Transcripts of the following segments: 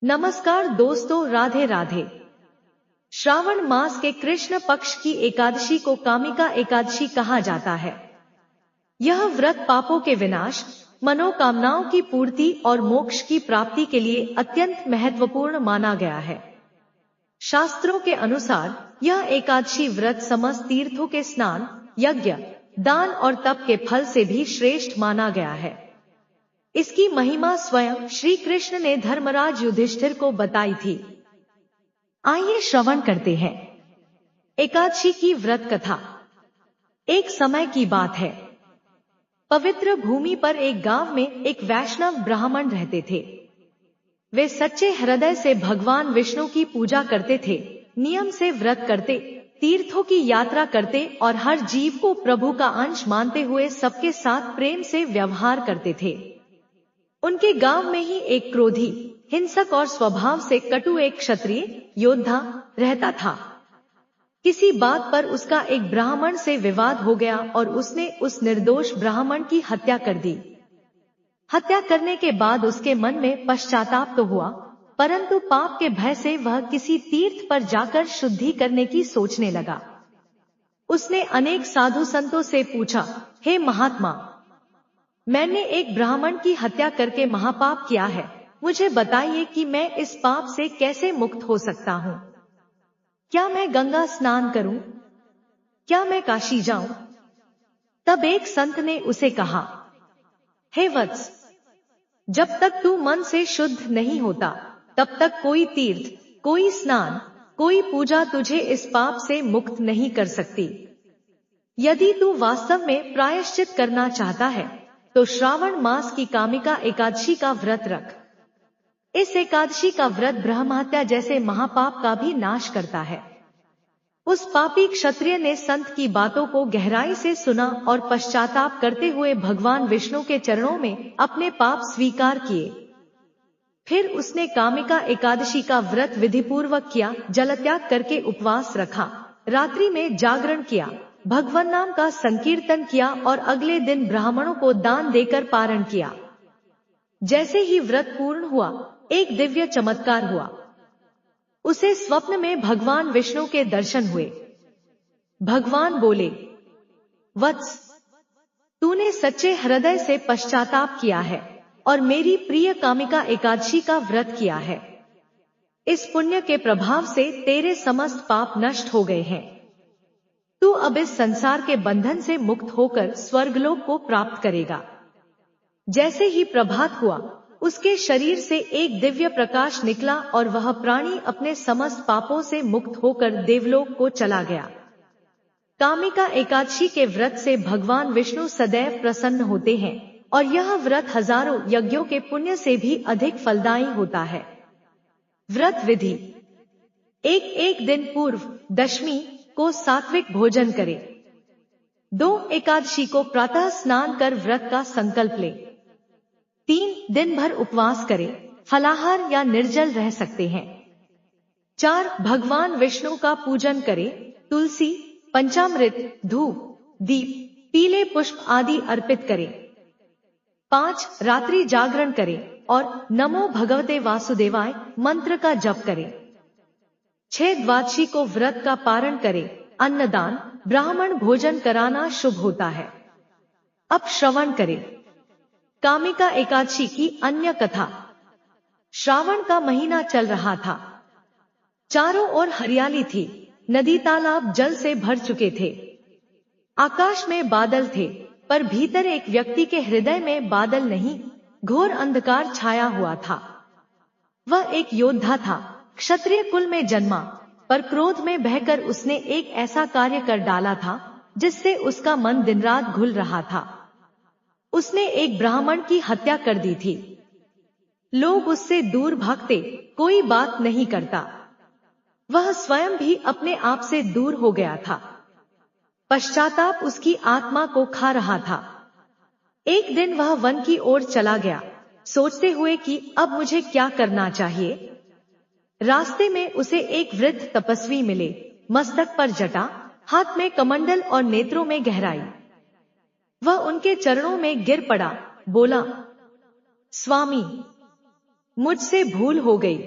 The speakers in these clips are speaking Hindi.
नमस्कार दोस्तों, राधे राधे। श्रावण मास के कृष्ण पक्ष की एकादशी को कामिका एकादशी कहा जाता है। यह व्रत पापों के विनाश, मनोकामनाओं की पूर्ति और मोक्ष की प्राप्ति के लिए अत्यंत महत्वपूर्ण माना गया है। शास्त्रों के अनुसार यह एकादशी व्रत समस्त तीर्थों के स्नान, यज्ञ, दान और तप के फल से भी श्रेष्ठ माना गया है। इसकी महिमा स्वयं श्री कृष्ण ने धर्मराज युधिष्ठिर को बताई थी। आइए श्रवण करते हैं एकादशी की व्रत कथा। एक समय की बात है। पवित्र भूमि पर एक गांव में एक वैष्णव ब्राह्मण रहते थे। वे सच्चे हृदय से भगवान विष्णु की पूजा करते थे, नियम से व्रत करते, तीर्थों की यात्रा करते और हर जीव को प्रभु का अंश मानते हुए सबके साथ प्रेम से व्यवहार करते थे। उनके गांव में ही एक क्रोधी, हिंसक और स्वभाव से कटु एक क्षत्रिय योद्धा रहता था। किसी बात पर उसका एक ब्राह्मण से विवाद हो गया और उसने उस निर्दोष ब्राह्मण की हत्या कर दी। हत्या करने के बाद उसके मन में पश्चाताप तो हुआ, परंतु पाप के भय से वह किसी तीर्थ पर जाकर शुद्धि करने की सोचने लगा। उसने अनेक साधु संतों से पूछा, हे महात्मा, मैंने एक ब्राह्मण की हत्या करके महापाप किया है, मुझे बताइए कि मैं इस पाप से कैसे मुक्त हो सकता हूँ। क्या मैं गंगा स्नान करूं? क्या मैं काशी जाऊं? तब एक संत ने उसे कहा, हे वत्स, जब तक तू मन से शुद्ध नहीं होता, तब तक कोई तीर्थ, कोई स्नान, कोई पूजा तुझे इस पाप से मुक्त नहीं कर सकती। यदि तू वास्तव में प्रायश्चित करना चाहता है तो श्रावण मास की कामिका एकादशी का व्रत रख। इस एकादशी का व्रत ब्रह्महत्या जैसे महापाप का भी नाश करता है। उस पापी क्षत्रिय ने संत की बातों को गहराई से सुना और पश्चाताप करते हुए भगवान विष्णु के चरणों में अपने पाप स्वीकार किए। फिर उसने कामिका एकादशी का व्रत विधिपूर्वक किया, जलत्याग करके उपवास रखा, रात्रि में जागरण किया, भगवान नाम का संकीर्तन किया और अगले दिन ब्राह्मणों को दान देकर पारण किया। जैसे ही व्रत पूर्ण हुआ, एक दिव्य चमत्कार हुआ। उसे स्वप्न में भगवान विष्णु के दर्शन हुए। भगवान बोले, वत्स, तूने सच्चे हृदय से पश्चाताप किया है और मेरी प्रिय कामिका एकादशी का व्रत किया है। इस पुण्य के प्रभाव से तेरे समस्त पाप नष्ट हो गए हैं। तू अब इस संसार के बंधन से मुक्त होकर स्वर्गलोक को प्राप्त करेगा। जैसे ही प्रभात हुआ, उसके शरीर से एक दिव्य प्रकाश निकला और वह प्राणी अपने समस्त पापों से मुक्त होकर देवलोक को चला गया। कामिका एकादशी के व्रत से भगवान विष्णु सदैव प्रसन्न होते हैं और यह व्रत हजारों यज्ञों के पुण्य से भी अधिक फलदायी होता है। व्रत विधि। एक दिन पूर्व दशमी को सात्विक भोजन करें। 2 एकादशी को प्रातः स्नान कर व्रत का संकल्प लें। 3 दिन भर उपवास करें, फलाहार या निर्जल रह सकते हैं। 4 भगवान विष्णु का पूजन करें, तुलसी, पंचामृत, धूप, दीप, पीले पुष्प आदि अर्पित करें। 5 रात्रि जागरण करें और नमो भगवते वासुदेवाय मंत्र का जप करें। 6 द्वादशी को व्रत का पारण करें, अन्नदान, ब्राह्मण भोजन कराना शुभ होता है। अब श्रवण करें कामिका एकादशी की अन्य कथा। श्रावण का महीना चल रहा था। चारों ओर हरियाली थी, नदी तालाब जल से भर चुके थे। आकाश में बादल थे, पर भीतर एक व्यक्ति के हृदय में बादल नहीं, घोर अंधकार छाया हुआ था। वह एक योद्धा था, क्षत्रिय कुल में जन्मा, पर क्रोध में बहकर उसने एक ऐसा कार्य कर डाला था जिससे उसका मन दिन रात घुल रहा था। उसने एक ब्राह्मण की हत्या कर दी थी। लोग उससे दूर भागते, कोई बात नहीं करता। वह स्वयं भी अपने आप से दूर हो गया था। पश्चाताप उसकी आत्मा को खा रहा था। एक दिन वह वन की ओर चला गया, सोचते हुए कि अब मुझे क्या करना चाहिए। रास्ते में उसे एक वृद्ध तपस्वी मिले, मस्तक पर जटा, हाथ में कमंडल और नेत्रों में गहराई। वह उनके चरणों में गिर पड़ा, बोला, स्वामी, मुझसे भूल हो गई।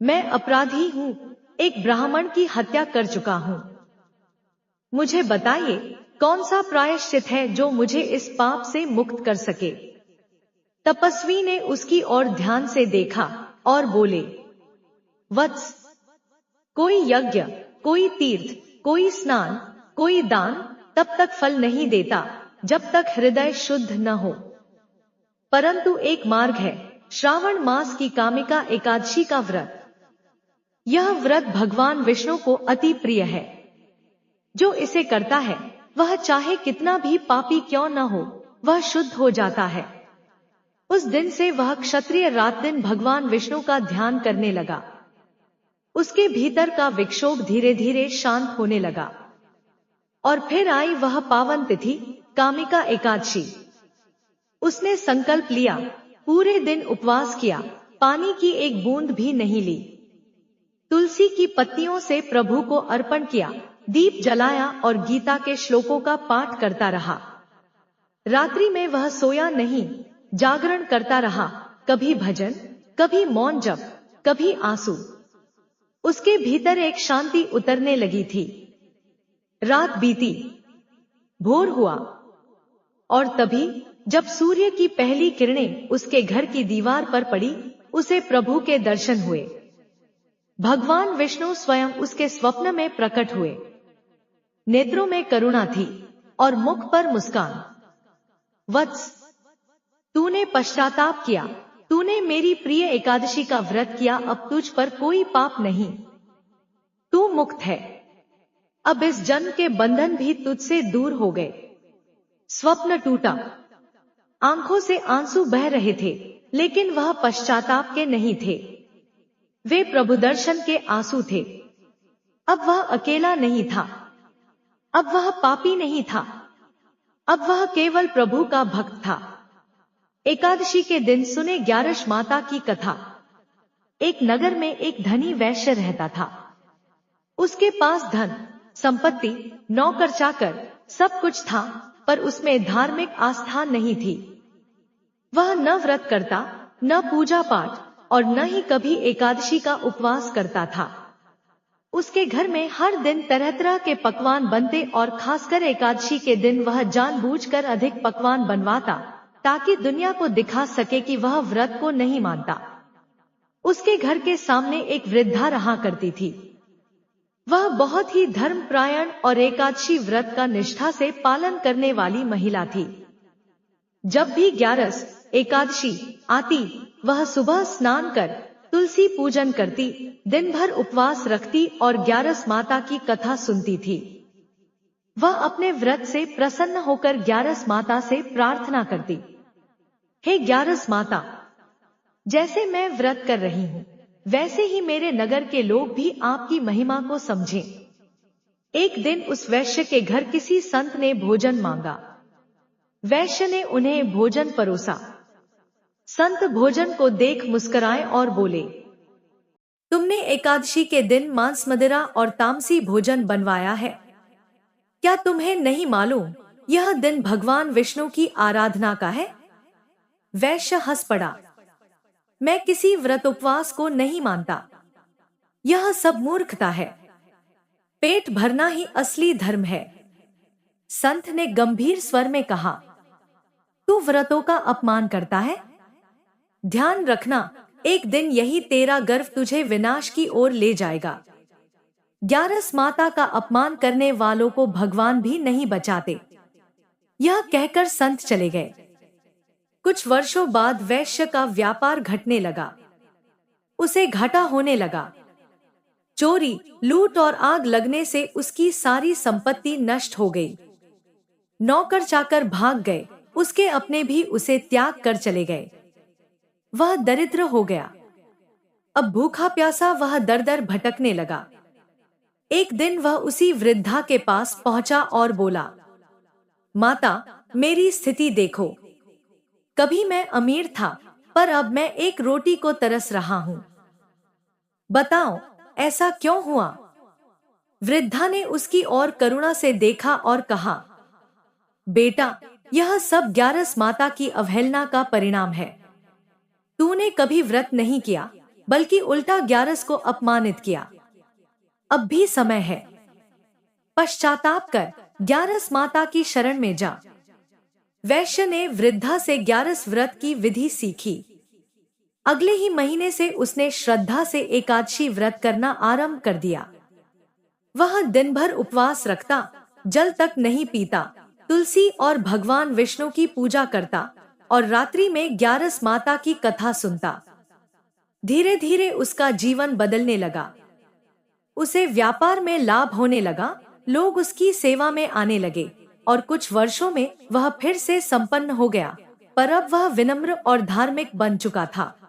मैं अपराधी हूँ, एक ब्राह्मण की हत्या कर चुका हूँ। मुझे बताइए, कौन सा प्रायश्चित है जो मुझे इस पाप से मुक्त कर सके। तपस्वी ने उसकी ओर ध्यान से देखा और बोले, वत्स, कोई यज्ञ, कोई तीर्थ, कोई स्नान, कोई दान तब तक फल नहीं देता जब तक हृदय शुद्ध न हो। परंतु एक मार्ग है, श्रावण मास की कामिका एकादशी का व्रत। यह व्रत भगवान विष्णु को अति प्रिय है। जो इसे करता है वह चाहे कितना भी पापी क्यों न हो, वह शुद्ध हो जाता है। उस दिन से वह क्षत्रिय रात दिन भगवान विष्णु का ध्यान करने लगा। उसके भीतर का विक्षोभ धीरे धीरे शांत होने लगा। और फिर आई वह पावन तिथि, कामिका एकादशी। उसने संकल्प लिया, पूरे दिन उपवास किया, पानी की एक बूंद भी नहीं ली। तुलसी की पत्तियों से प्रभु को अर्पण किया, दीप जलाया और गीता के श्लोकों का पाठ करता रहा। रात्रि में वह सोया नहीं, जागरण करता रहा, कभी भजन, कभी मौन जप, कभी आंसू। उसके भीतर एक शांति उतरने लगी थी। रात बीती, भोर हुआ और तभी जब सूर्य की पहली किरणें उसके घर की दीवार पर पड़ी, उसे प्रभु के दर्शन हुए। भगवान विष्णु स्वयं उसके स्वप्न में प्रकट हुए। नेत्रों में करुणा थी और मुख पर मुस्कान। वत्स, तूने पश्चाताप किया, तूने मेरी प्रिय एकादशी का व्रत किया, अब तुझ पर कोई पाप नहीं, तू मुक्त है। अब इस जन्म के बंधन भी तुझसे दूर हो गए। स्वप्न टूटा, आंखों से आंसू बह रहे थे, लेकिन वह पश्चाताप के नहीं थे, वे प्रभु दर्शन के आंसू थे। अब वह अकेला नहीं था, अब वह पापी नहीं था, अब वह केवल प्रभु का भक्त था। एकादशी के दिन सुने ग्यारस माता की कथा। एक नगर में एक धनी वैश्य रहता था। उसके पास धन, संपत्ति, नौकर चाकर सब कुछ था, पर उसमें धार्मिक आस्था नहीं थी। वह न व्रत करता, न पूजा पाठ और न ही कभी एकादशी का उपवास करता था। उसके घर में हर दिन तरह तरह के पकवान बनते और खासकर एकादशी के दिन वह जानबूझकर अधिक पकवान बनवाता, ताकि दुनिया को दिखा सके कि वह व्रत को नहीं मानता। उसके घर के सामने एक वृद्धा रहा करती थी। वह बहुत ही धर्मपरायण और एकादशी व्रत का निष्ठा से पालन करने वाली महिला थी। जब भी ग्यारस, एकादशी आती, वह सुबह स्नान कर तुलसी पूजन करती, दिन भर उपवास रखती और ग्यारस माता की कथा सुनती थी। वह अपने व्रत से प्रसन्न होकर ग्यारस माता से प्रार्थना करती, हे ग्यारस माता, जैसे मैं व्रत कर रही हूँ, वैसे ही मेरे नगर के लोग भी आपकी महिमा को समझें। एक दिन उस वैश्य के घर किसी संत ने भोजन मांगा। वैश्य ने उन्हें भोजन परोसा। संत भोजन को देख मुस्कुराए और बोले, तुमने एकादशी के दिन मांस, मदिरा और तामसी भोजन बनवाया है। क्या तुम्हें नहीं मालूम यह दिन भगवान विष्णु की आराधना का है? वैश्य हंस पड़ा, मैं किसी व्रत उपवास को नहीं मानता, यह सब मूर्खता है। पेट भरना ही असली धर्म है। संत ने गंभीर स्वर में कहा, तू व्रतों का अपमान करता है। ध्यान रखना, एक दिन यही तेरा गर्व तुझे विनाश की ओर ले जाएगा। ग्यारस माता का अपमान करने वालों को भगवान भी नहीं बचाते। यह कहकर संत चले गए। कुछ वर्षों बाद वैश्य का व्यापार घटने लगा। उसे घाटा होने लगा। चोरी, लूट और आग लगने से उसकी सारी संपत्ति नष्ट हो गई। नौकर चाकर भाग गए, उसके अपने भी उसे त्याग कर चले गए। वह दरिद्र हो गया। अब भूखा प्यासा वह दर दर भटकने लगा। एक दिन वह उसी वृद्धा के पास पहुंचा और बोला, माता, मेरी स्थिति देखो। कभी मैं अमीर था, पर अब मैं एक रोटी को तरस रहा हूं। बताओ, ऐसा क्यों हुआ? वृद्धा ने उसकी ओर करुणा से देखा और कहा, बेटा, यह सब ग्यारस माता की अवहेलना का परिणाम है। तूने कभी व्रत नहीं किया, बल्कि उल्टा ग्यारस को अपमानित किया। अब भी समय है, पश्चाताप कर ग्यारस माता की शरण में जा। वैश्य ने वृद्धा से ग्यारस व्रत की विधि सीखी। अगले ही महीने से उसने श्रद्धा से एकादशी व्रत करना आरंभ कर दिया। वह दिन भर उपवास रखता, जल तक नहीं पीता, तुलसी और भगवान विष्णु की पूजा करता और रात्रि में ग्यारस माता की कथा सुनता। धीरे धीरे उसका जीवन बदलने लगा। उसे व्यापार में लाभ होने लगा, लोग उसकी सेवा में आने लगे और कुछ वर्षों में वह फिर से संपन्न हो गया। पर अब वह विनम्र और धार्मिक बन चुका था।